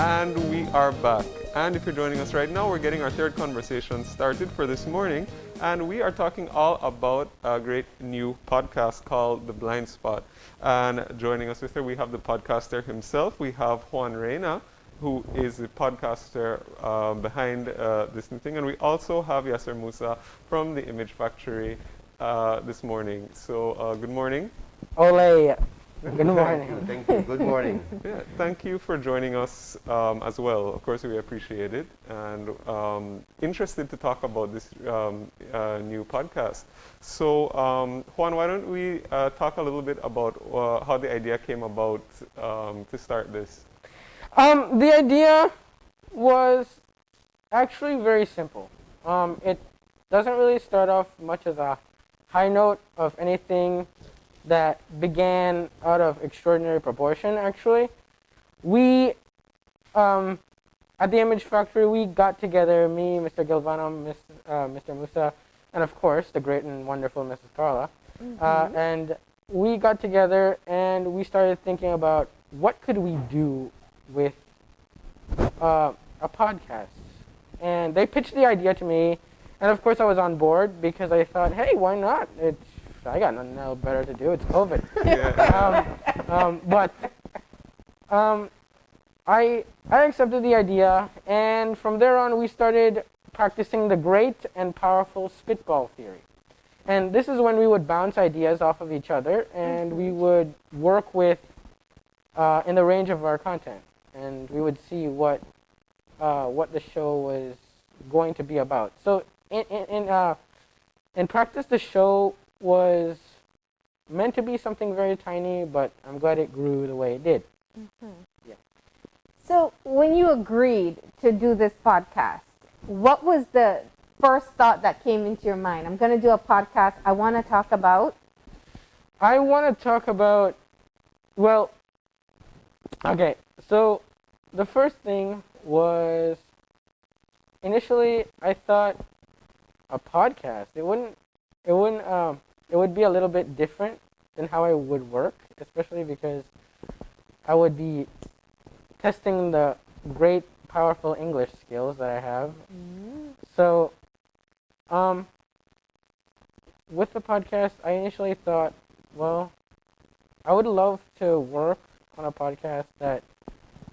And we are back. And if you're joining us right now, we're getting our third conversation started for this morning. And we are talking all about a great new podcast called The Blind Spot. And joining us with her, we have the podcaster himself. We have Juan Reina, who is the podcaster behind this new thing. And we also have Yasser Musa from the Image Factory this morning. So good morning. Ole. Good morning. Thank you. Good morning. Yeah, thank you for joining us as well. Of course, we appreciate it and interested to talk about this new podcast. So, Juan, why don't we talk a little bit about how the idea came about to start this? The idea was actually very simple. It doesn't really start off much as a high note of anything that began out of extraordinary proportion, actually. We, at the Image Factory, we got together, me, Mr. Gilvano, Mr. Musa, and of course, the great and wonderful Mrs. Carla. And we got together and we started thinking about what could we do with a podcast. And they pitched the idea to me, and of course I was on board because I thought, hey, why not? I got nothing else better to do. It's COVID. I accepted the idea, and from there on, we started practicing the great and powerful spitball theory. And this is when we would bounce ideas off of each other, and we would work with in the range of our content, and we would see what the show was going to be about. So in practice, the show was meant to be something very tiny, but I'm glad it grew the way it did. Yeah. So when you agreed to do this podcast, what was the first thought that came into your mind? I'm going to do a podcast. I want to talk about, well, okay, so the first thing was, initially I thought a podcast, it would be a little bit different than how I would work, especially because I would be testing the great, powerful English skills that I have. So, with the podcast, I initially thought, well, I would love to work on a podcast that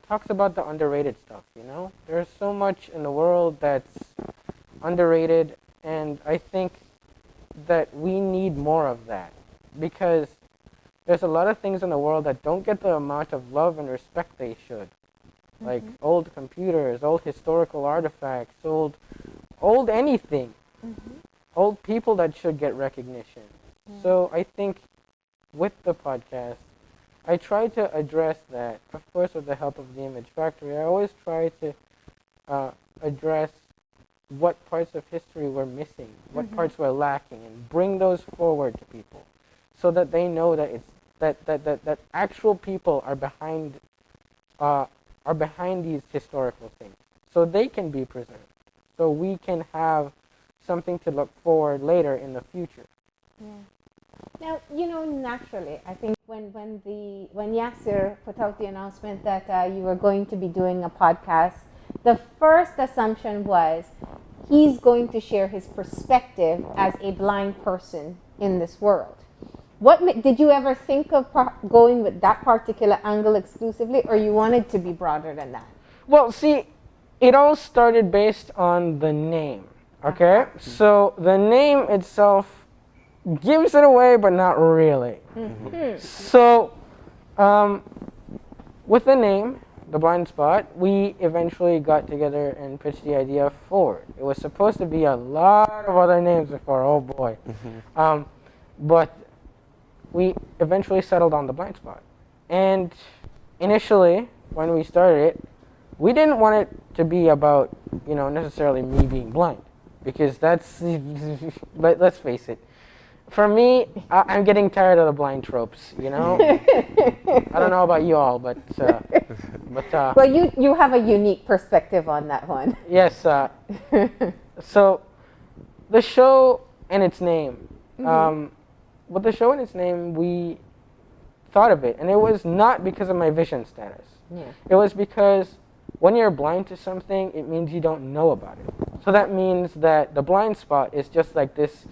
talks about the underrated stuff, you know? There's so much in the world that's underrated, and I think that we need more of that, because there's a lot of things in the world that don't get the amount of love and respect they should. Like old computers, old historical artifacts, old anything. Old people that should get recognition. So I think with the podcast, I try to address that, of course with the help of the Image Factory. I always try to address what parts of history we're missing, what parts we're lacking, and bring those forward to people, so that they know that it's that actual people are behind these historical things, so they can be preserved, so we can have something to look forward later in the future. now, naturally, I think when Yasser put out the announcement that you were going to be doing a podcast, the first assumption was he's going to share his perspective as a blind person in this world. Did you ever think of going with that particular angle exclusively, or you wanted to be broader than that? Well, see, it all started based on the name, okay? So the name itself gives it away, but not really. So with the name, The Blind Spot, we eventually got together and pitched the idea forward. It was supposed to be a lot of other names before, oh boy. But we eventually settled on The Blind Spot. And initially, when we started it, we didn't want it to be about, necessarily me being blind. Because that's, let's face it, for me, I'm getting tired of the blind tropes, I don't know about you all, but well, you have a unique perspective on that one. Yes. So, the show and its name. With the show and its name, we thought of it, and it was not because of my vision status. It was because when you're blind to something, it means you don't know about it. So that means that the blind spot is just like this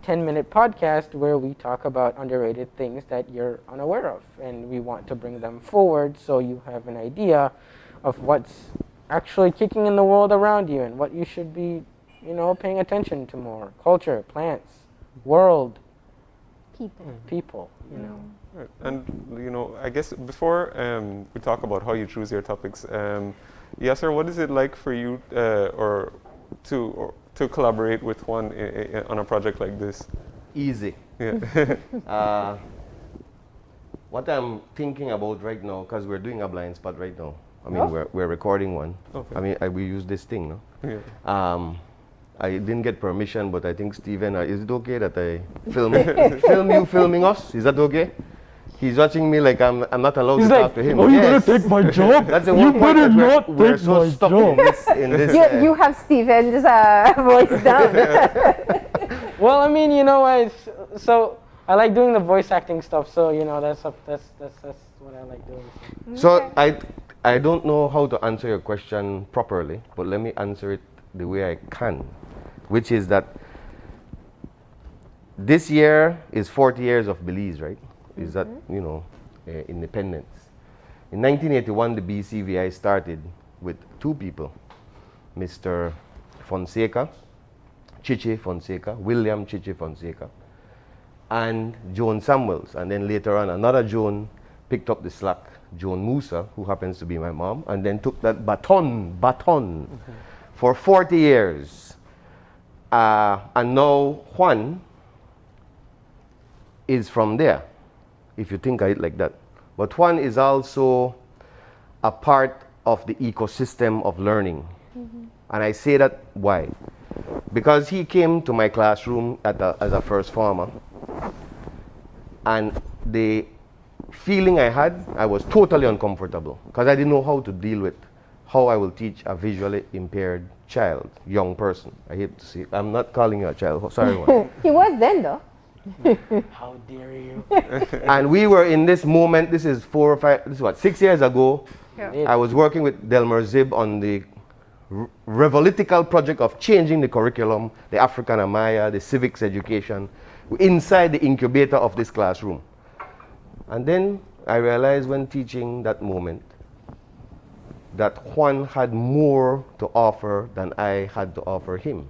10-minute podcast where we talk about underrated things that you're unaware of, and we want to bring them forward so you have an idea of what's actually kicking in the world around you and what you should be, paying attention to more. Culture, plants, world, people, Right. And I guess before we talk about how you choose your topics, Yasser, what is it like for you or to collaborate with Juan on a project like this? Easy. Yeah. What I'm thinking about right now, because we're doing a blind spot right now. I mean, Oh. we're recording one. Okay. I mean, we use this thing, no? Yeah. I didn't get permission, but I think Steven, is it okay that I film you filming us? Is that okay? He's watching me like I'm not allowed to talk to him. "Oh, you Yes. gonna take my job? That's the You one point better that not we're take so my stuck job." in this. You have Steven's voice down. Well, I mean, so I like doing the voice acting stuff. So that's what I like doing. So I don't know how to answer your question properly, but let me answer it the way I can, which is that this year is 40 years of Belize, right? Is that, independence. In 1981, the BCVI started with two people, Mr. Fonseca, Chiche Fonseca, William Chiche Fonseca, and Joan Samuels. And then later on, another Joan picked up the slack, Joan Musa, who happens to be my mom, and then took that baton for 40 years. And now Juan is from there, if you think of it like that. But Juan is also a part of the ecosystem of learning. And I say that why? Because he came to my classroom as a first former, and the feeling I had, I was totally uncomfortable because I didn't know how to deal with how I will teach a visually impaired child, young person. I hate to say, I'm not calling you a child, sorry. Juan. He was then, though. How dare you? And we were in this moment, this is 6 years ago. Yeah. I was working with Delmer Zib on the revolutical project of changing the curriculum, the African Amaya, the civics education, inside the incubator of this classroom. And then I realized when teaching that moment that Juan had more to offer than I had to offer him.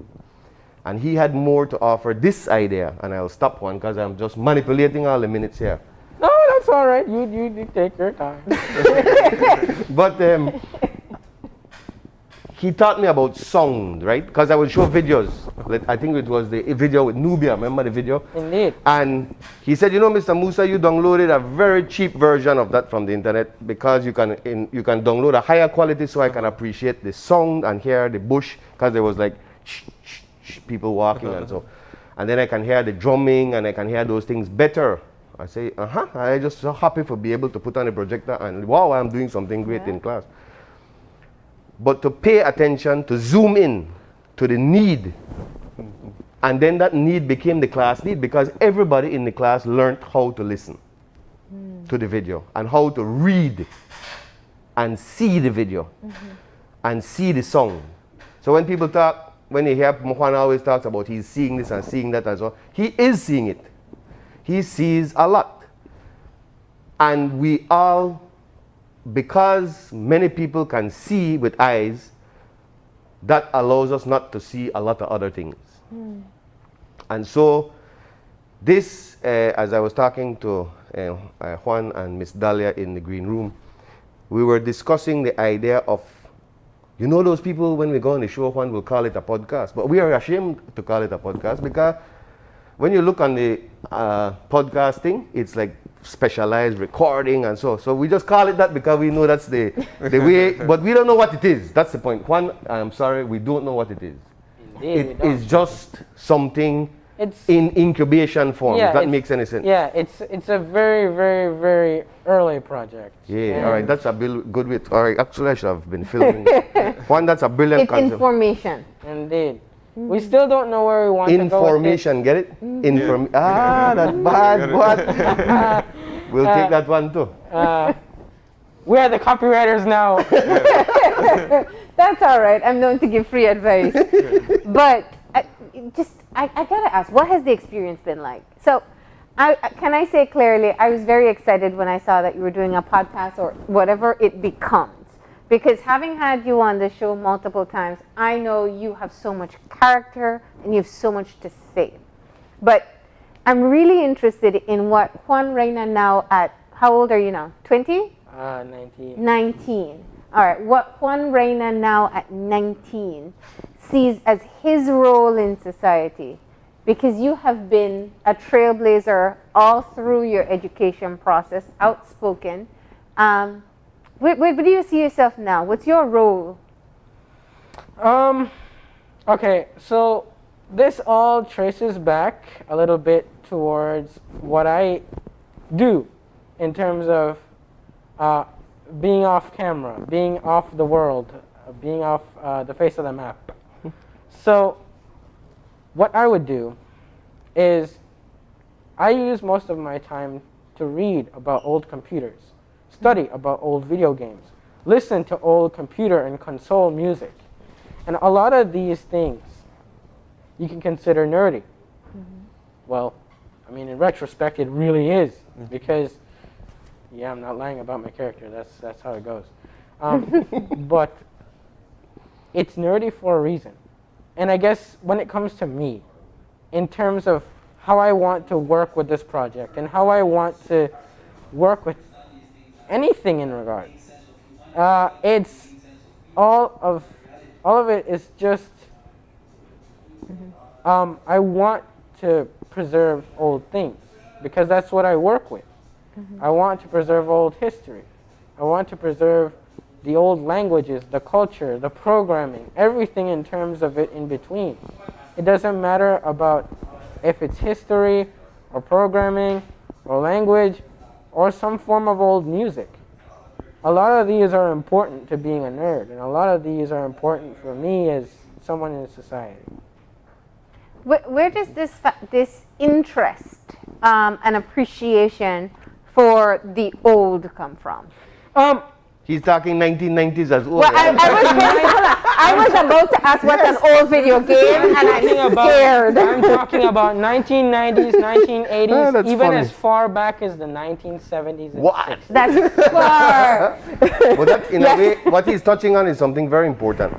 And he had more to offer this idea, and I'll stop Juan because I'm just manipulating all the minutes here. No, that's all right. You take your time. But he taught me about sound, right? Because I would show videos. I think it was the video with Nubia. Remember the video? Indeed. And he said, Mr. Musa, you downloaded a very cheap version of that from the internet because you can download a higher quality so I can appreciate the sound and hear the bush, because there was like people walking and so. And then I can hear the drumming and I can hear those things better. I say, I just so happy for be able to put on a projector and wow, I'm doing something great in class. But to pay attention, to zoom in to the need, and then that need became the class need because everybody in the class learned how to listen to the video and how to read and see the video and see the song. So when people talk, when you hear Juan always talks about he's seeing this and seeing that as well, he is seeing it. He sees a lot. And we all, because many people can see with eyes, that allows us not to see a lot of other things. And so this, as I was talking to Juan and Miss Dahlia in the green room, we were discussing the idea of, those people when we go on the show, Juan will call it a podcast, but we are ashamed to call it a podcast because when you look on the podcasting, it's like specialized recording and so we just call it that because we know that's the way, but we don't know what it is. That's the point. Juan, I'm sorry, we don't know what it is. Indeed, It is just something in incubation form. Yeah, if that makes any sense. Yeah, it's a very, very, very early project. Yeah, all right, that's a good way. All right, actually I should have been filming. Juan, that's a brilliant It's concept. information. Indeed. We still don't know where we want to go with it. Information, get it? That's bad, what? We'll take that one too. We are the copywriters now. That's all right. I'm known to give free advice. But I gotta ask, what has the experience been like? So, can I say clearly, I was very excited when I saw that you were doing a podcast or whatever it becomes. Because having had you on the show multiple times, I know you have so much character and you have so much to say. But I'm really interested in what Juan Reina now at, how old are you now? 20? 19. 19. All right. What Juan Reina now at 19 sees as his role in society, because you have been a trailblazer all through your education process, outspoken. Where do you see yourself now? What's your role? Okay, so this all traces back a little bit towards what I do in terms of being off camera, being off the world, being off the face of the map. So what I would do is I use most of my time to read about old computers, study about old video games, listen to old computer and console music. And a lot of these things you can consider nerdy. Well, I mean, in retrospect, it really is, because, yeah, I'm not lying about my character. That's how it goes. But it's nerdy for a reason. And I guess when it comes to me, in terms of how I want to work with this project and how I want to work with anything in regards, it's all of it is just I want to preserve old things, because that's what I work with. I want to preserve old history. I want to preserve the old languages, the culture, the programming, everything in terms of it in between. It doesn't matter about if it's history or programming or language or some form of old music. A lot of these are important to being a nerd, and a lot of these are important for me as someone in society. Where does this interest and appreciation for the old come from? He's talking 1990s as well. Well, I was about to ask what's an old video game, and I'm scared. I'm talking about 1990s, 1980s, that's even funny. as far back as the 1970s. And What? 60s. That's far. But that, in a way, what he's touching on is something very important,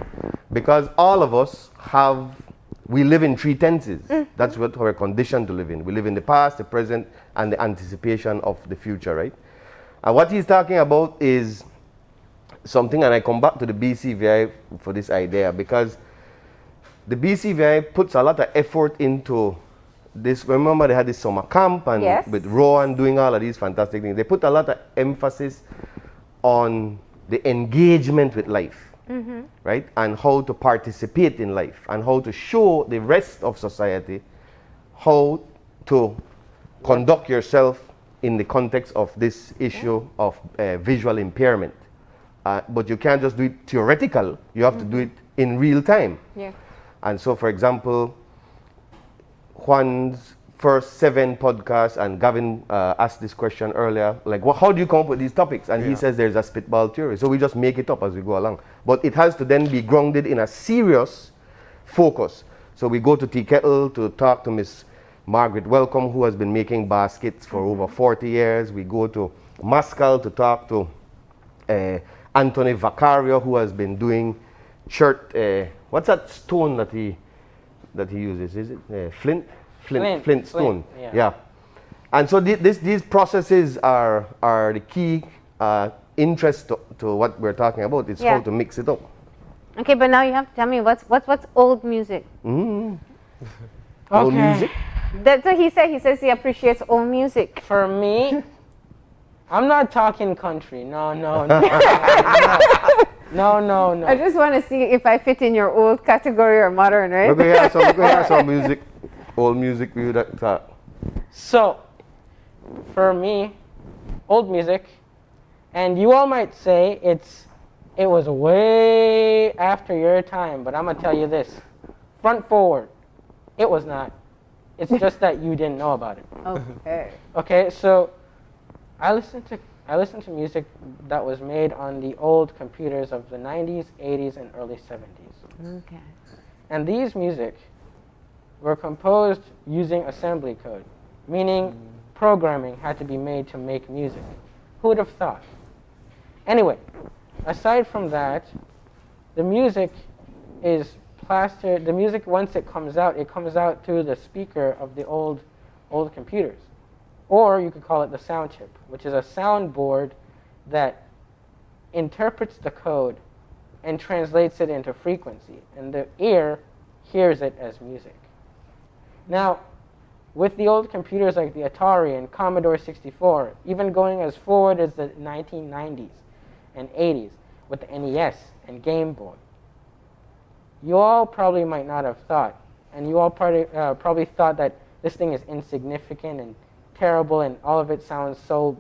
because all of us we live in three tenses. That's what we're conditioned to live in. We live in the past, the present, and the anticipation of the future, right? And what he's talking about is something, and I come back to the BCVI for this idea, because the BCVI puts a lot of effort into this. Remember, they had this summer camp, and Yes. with Rowan doing all of these fantastic things. They put a lot of emphasis on the engagement with life, right? And how to participate in life, and how to show the rest of society how to conduct yourself in the context of this issue of visual impairment. But you can't just do it theoretical, you have to do it in real time. Yeah. And so, for example, Juan's first 7 podcasts, and Gavin asked this question earlier, like, how do you come up with these topics? And he says there's a spitball theory. So we just make it up as we go along. But it has to then be grounded in a serious focus. So we go to Tea Kettle to talk to Miss Margaret Welcome, who has been making baskets for over 40 years. We go to Mascal to talk to Anthony Vaccario, who has been doing shirt. What's that stone that he uses? Is it flint stone? Yeah. And so these processes are the key interest to what we're talking about. It's how to mix it up. Okay, but now you have to tell me what's old music. Old music. That's what he said. He says he appreciates old music. For me, I'm not talking country. No. I just want to see if I fit in your old category or modern, right? We're going to hear some music, old music. We would talk. So, for me, old music, and you all might say it was way after your time, but I'm gonna tell you this, front forward, it was not. It's just that you didn't know about it. Okay. Okay, so I listened to I listen to music that was made on the old computers of the 90s, 80s, and early 70s. Okay. And these music were composed using assembly code, meaning programming had to be made to make music. Who would have thought? Anyway, aside from that, the music is plastered. The music, once it comes out through the speaker of the old computers. Or you could call it the sound chip, which is a soundboard that interprets the code and translates it into frequency. And the ear hears it as music. Now, with the old computers like the Atari and Commodore 64, even going as forward as the 1990s and 80s with the NES and Game Boy, you all probably might not have thought, and you all probably thought that this thing is insignificant and terrible and all of it sounds so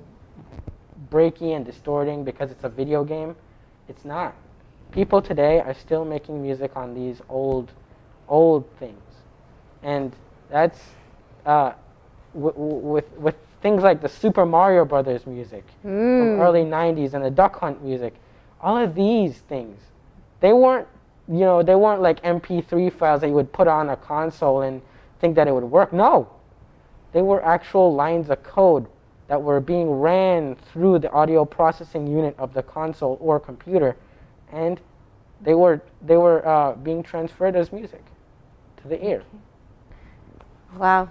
breaky and distorting because it's a video game. It's not. People today are still making music on these old things. And that's with things like the Super Mario Brothers music from early 90s and the Duck Hunt music. All of these things, they weren't like MP3 files that you would put on a console and think that it would work. No. They were actual lines of code that were being ran through the audio processing unit of the console or computer, and they were being transferred as music to the ear. Wow.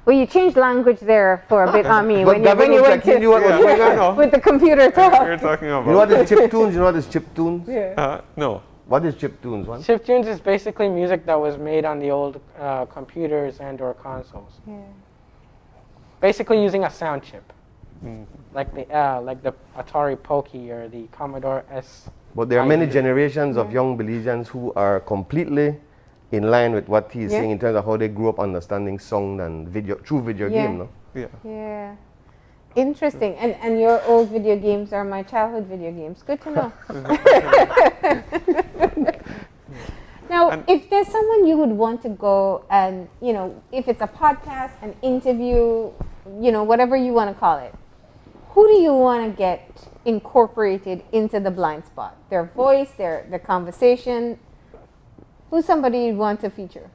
Well, you changed language there for a bit on me But when you went he knew what was to going on. with the computer What talk. you're talking about. You know what is chiptunes? You know what is chiptunes? Yeah. No. What is chiptunes, one? Chiptunes is basically music that was made on the old computers and or consoles. Yeah. Basically using a sound chip, like the Atari Pokey or the Commodore S. But there are many generations of young Belizeans who are completely in line with what he's saying in terms of how they grew up understanding sound and video through video game, no? Yeah. Yeah. Interesting. And your old video games are my childhood video games. Good to know. Now, if there's someone you would want to go and, if it's a podcast, an interview, whatever you want to call it, who do you want to get incorporated into the blind spot? Their voice, their conversation? Who's somebody you'd want to feature?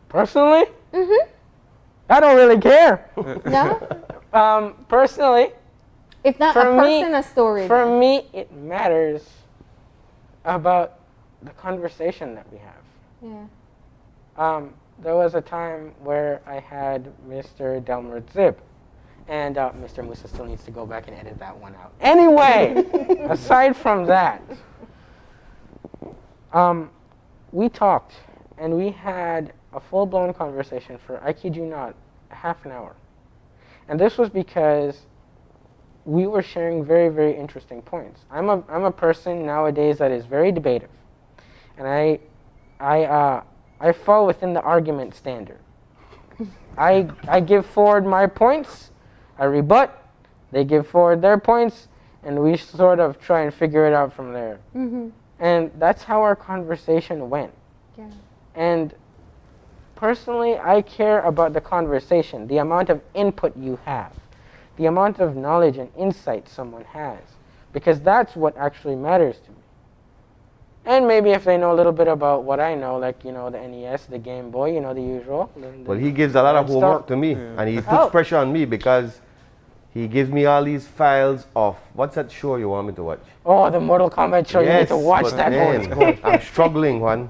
Personally? I don't really care. No? Personally, If not For a me- person, a story. for then. me, it matters about the conversation that we have. Yeah. There was a time where I had Mr. Delmer Zib, and Mr. Musa still needs to go back and edit that one out. Anyway, aside from that, we talked, and we had a full-blown conversation for, I kid you not, half an hour. And this was because we were sharing very, very interesting points. I'm a person nowadays that is very debative, and I fall within the argument standard. I give forward my points, I rebut, they give forward their points, and we sort of try and figure it out from there. And that's how our conversation went. Yeah. And personally, I care about the conversation, the amount of input you have, the amount of knowledge and insight someone has, because that's what actually matters to me. And maybe if they know a little bit about what I know, like, the NES, the Game Boy, the usual. Well, he gives a lot of Stuff. homework to me, and he puts pressure on me because he gives me all these files of what's that show you want me to watch? Oh, the Mortal Kombat show, you need to watch but that man, one. I'm struggling, Juan.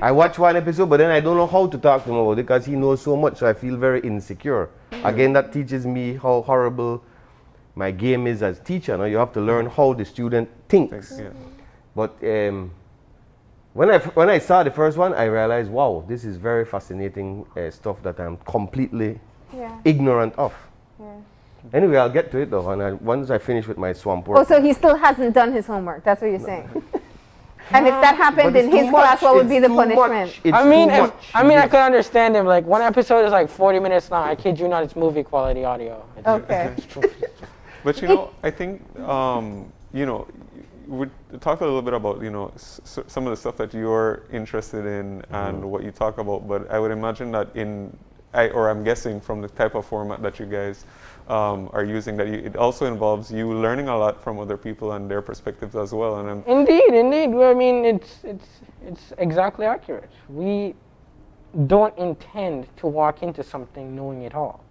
I watch one episode, but then I don't know how to talk to him about it because he knows so much, so I feel very insecure. Again, that teaches me how horrible my game is as teacher. You have to learn how the student thinks. Yeah. But when I saw the first one, I realized, wow, this is very fascinating stuff that I'm completely Yeah. ignorant of. Yeah. Anyway, I'll get to it though, and once I finish with my swamp work. Oh, so he still hasn't done his homework. That's what you're saying. And if that happened But in it's his too class, much. what would be It's the too punishment? much. It's I mean, too much. I could understand him. Like, one episode is like 40 minutes long. I kid you not, it's movie quality audio. It's- Okay. But I think we talked a little bit about some of the stuff that you're interested in and what you talk about. But I would imagine that I'm guessing from the type of format that you guys are using, that it also involves you learning a lot from other people and their perspectives as well. And Indeed. Well, I mean, it's exactly accurate. We don't intend to walk into something knowing it all,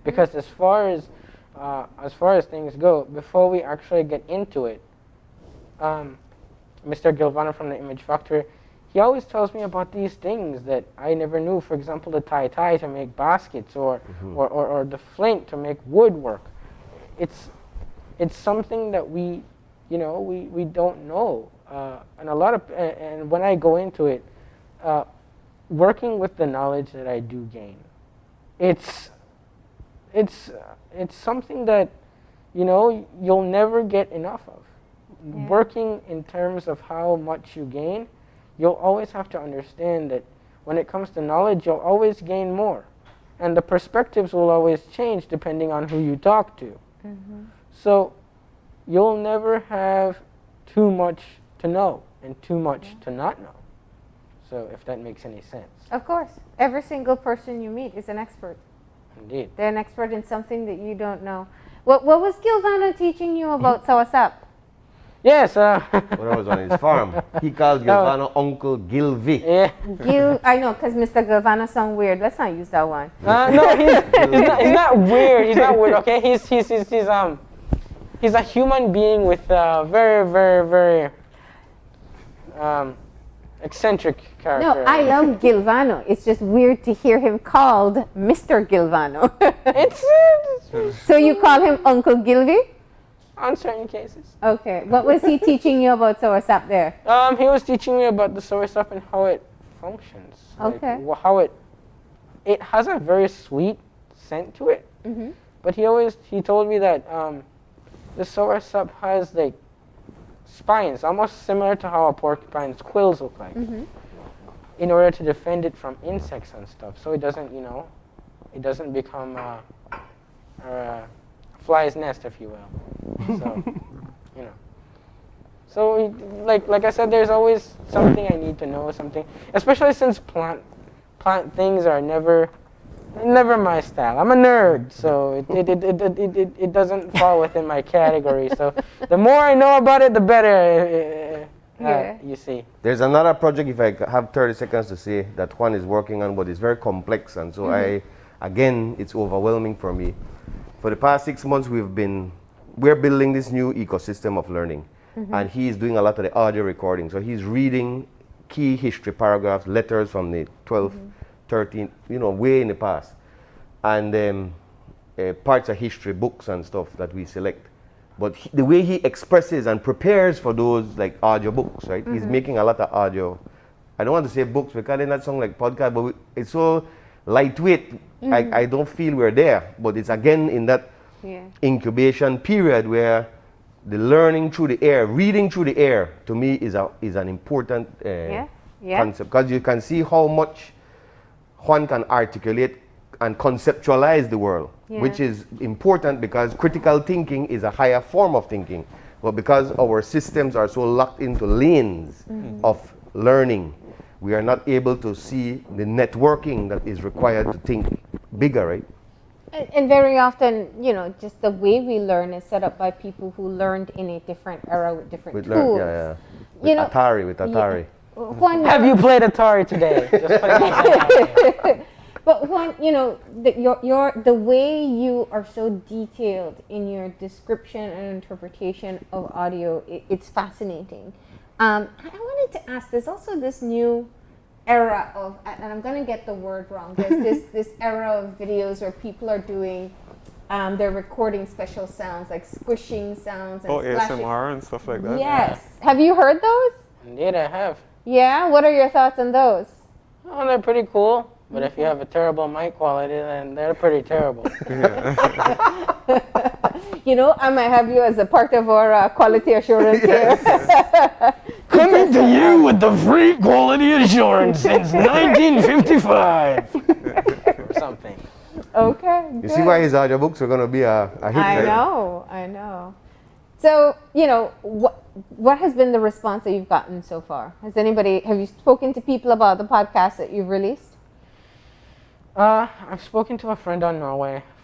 because as far as things go, before we actually get into it, Mr. Gilvano from the Image Factory, he always tells me about these things that I never knew. For example, the tie to make baskets, or the flint to make woodwork. It's something that we don't know, and when I go into it, working with the knowledge that I do gain, it's something that you'll never get enough of. Yeah. Working in terms of how much you gain, you'll always have to understand that when it comes to knowledge, you'll always gain more. And the perspectives will always change depending on who you talk to. So you'll never have too much to know and too much to not know. So if that makes any sense. Of course. Every single person you meet is an expert. Indeed. They're an expert in something that you don't know. What was Gilvano teaching you about Sawasap? Yes. When I was on his farm, he called Gilvano Uncle Gilvy. Yeah. I know, because Mr. Gilvano sound weird. Let's not use that one. No, he's not weird. He's not weird. Okay, he's a human being with a very, very, very eccentric character. No, I love Gilvano. It's just weird to hear him called Mr. Gilvano. So you call him Uncle Gilvy? On certain cases. Okay. What was he teaching you about Sawasap there? He was teaching me about the Sawasap and how it functions. Okay. Like, how it has a very sweet scent to it. But he told me that the Sawasap has like spines, almost similar to how a porcupine's quills look like, in order to defend it from insects and stuff. So it doesn't become a fly's nest, if you will. So, So, like I said, there's always something I need to know, something, especially since plant things are never my style. I'm a nerd, so it doesn't fall within my category. So the more I know about it, the better. You see. There's another project, if I have 30 seconds to say, that Juan is working on, but it's very complex, and so it's overwhelming for me. For the past 6 months, we're building this new ecosystem of learning, and he's doing a lot of the audio recording. So he's reading key history paragraphs, letters from the 12th, 13th, way in the past, and parts of history books and stuff that we select. But the way he expresses and prepares for those like audio books, right? He's making a lot of audio. I don't want to say books because they not sound like podcast, but it's so lightweight. I don't feel we're there, but it's again in that incubation period where the learning through the air, reading through the air, to me is an important concept, because you can see how much Juan can articulate and conceptualize the world, which is important because critical thinking is a higher form of thinking. But because our systems are so locked into lanes of learning, we are not able to see the networking that is required to think bigger, right? And very often, just the way we learn is set up by people who learned in a different era with different tools. With Atari. Juan, have you played Atari today? But Juan, the way you are so detailed in your description and interpretation of audio, it's fascinating. I wanted to ask, there's also this new era of, and I'm going to get the word wrong, there's this era of videos where people are doing, they're recording special sounds, like squishing sounds and splashing. ASMR and stuff like that. Yes. Have you heard those? Indeed, I have. Yeah? What are your thoughts on those? Oh, they're pretty cool. But if you have a terrible mic quality, then they're pretty terrible. I might have you as a part of our quality assurance here. Coming to you with the free quality assurance since 1955. Or something. Okay, You see why his audiobooks are going to be a hit, I know. So, what has been the response that you've gotten so far? Have you spoken to people about the podcast that you've released? I've spoken to a friend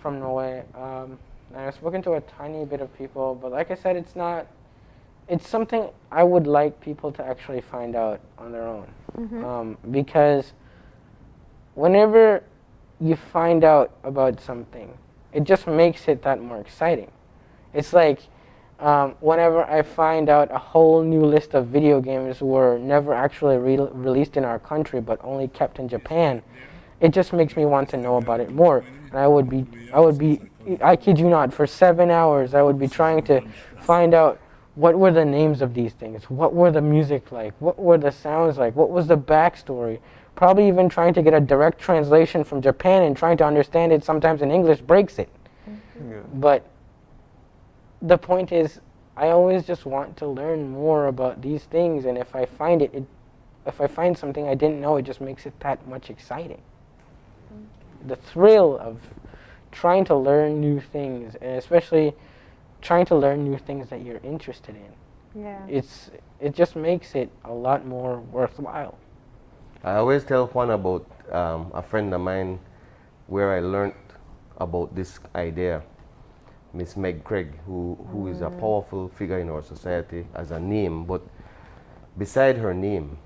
from Norway, and I've spoken to a tiny bit of people, but like I said, it's something I would like people to actually find out on their own. Because whenever you find out about something, it just makes it that more exciting. It's like whenever I find out a whole new list of video games were never actually released in our country but only kept in Japan, it just makes me want to know about it more. And I kid you not, for 7 hours I would be trying to find out what were the names of these things, what were the music like, what were the sounds like, what was the backstory. Probably even trying to get a direct translation from Japan and trying to understand it sometimes in English breaks it. Yeah. But the point is, I always just want to learn more about these things, and if I find if I find something I didn't know, it just makes it that much exciting. The thrill of trying to learn new things, and especially trying to learn new things that you're interested in. Yeah. It just makes it a lot more worthwhile. I always tell Juan about a friend of mine where I learned about this idea, Miss Meg Craig, who is a powerful figure in our society as a name, but beside her name,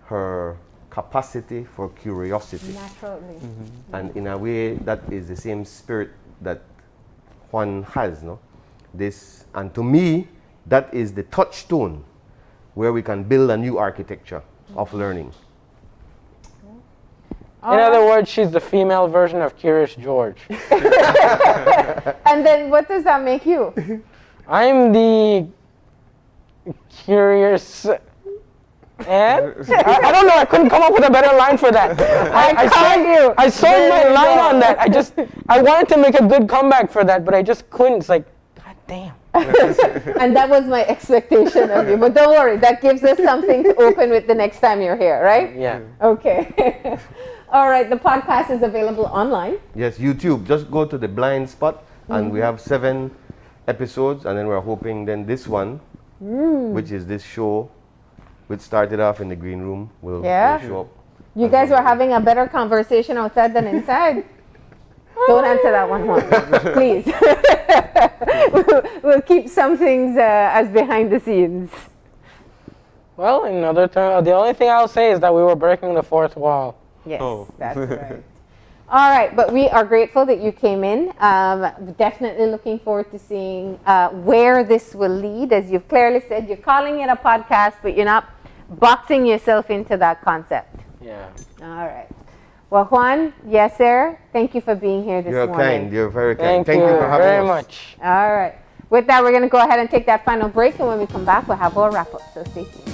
her capacity for curiosity. Naturally. And in a way, that is the same spirit that Juan has, no? And to me, that is the touchstone where we can build a new architecture of learning. In other words, she's the female version of Curious George. And then what does that make you? I'm the curious. And I don't know. I couldn't come up with a better line for that. I sold my line on that. I wanted to make a good comeback for that, but I just couldn't. It's like, God damn. And that was my expectation of you. But don't worry, that gives us something to open with the next time you're here, right? Yeah. Okay. All right, the podcast is available online. Yes, YouTube. Just go to the blind spot, and we have 7 episodes, and then we're hoping then this one, which is this show, which started off in the green room, will show up. You guys were having a better conversation outside than inside. Don't answer that one, Juan. Please. We'll keep some things as behind the scenes. Well, in other terms, the only thing I'll say is that we were breaking the fourth wall. Yes, Oh. that's right. All right, but we are grateful that you came in. Definitely looking forward to seeing where this will lead. As you've clearly said, you're calling it a podcast, but you're not boxing yourself into that concept. Yeah. All right. Well, Juan, yes, sir. Thank you for being here this You're morning. kind. You're very kind. Thank you for having very us. much. All right. With that, we're going to go ahead and take that final break, and when we come back, we'll have our wrap-up. So stay tuned.